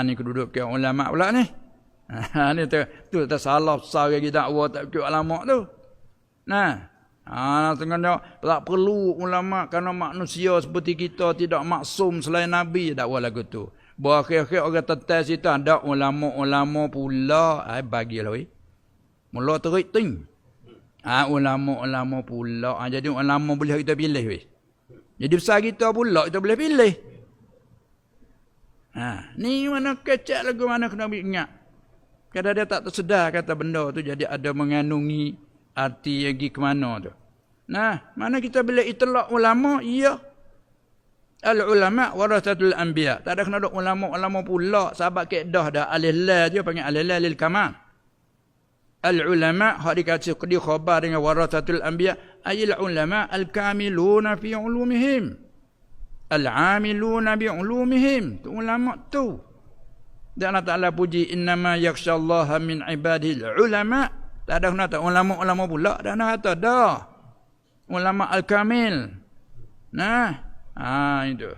Ni kedudukan ulama pula ni. Ni tu salah besar lagi dakwah tak ikut ulama tu. Tengah tak perlu ulama kerana manusia seperti kita tidak maksum selain Nabi dakwah lagu tu. Berakhir-akhir orang tetas situ ada ulama-ulama pula. Bagilah weh. Mula terik ting. Ulama-ulama pula. Jadi ulama boleh kita pilih weh. Jadi besar kita pula kita boleh pilih. Ni mana kecek lagu mana kena ingat. Kadang dia tak tersedar kata benda tu jadi ada mengandungi arti lagi ke mana tu. Mana kita boleh itlaq ulama? Ya. Al-ulama warasatul anbiya. Tak ada kena ada ulama-ulama pula. Sahabat kaedah dah alif la dia panggil alif la lil kamal. Al-ulama hak dikasih di khabar dengan warasatul anbiya ayil ulama al-kamiluna fi ulumihim. Al-amiluna bi ulumihim. Tu ulama tu. Dan Allah Ta'ala puji innama yakhshallaha min ibadil ulama. Tak ada kena kata ulama-ulama pula. Tak ada kata dah. Ulama al-kamil. Itu.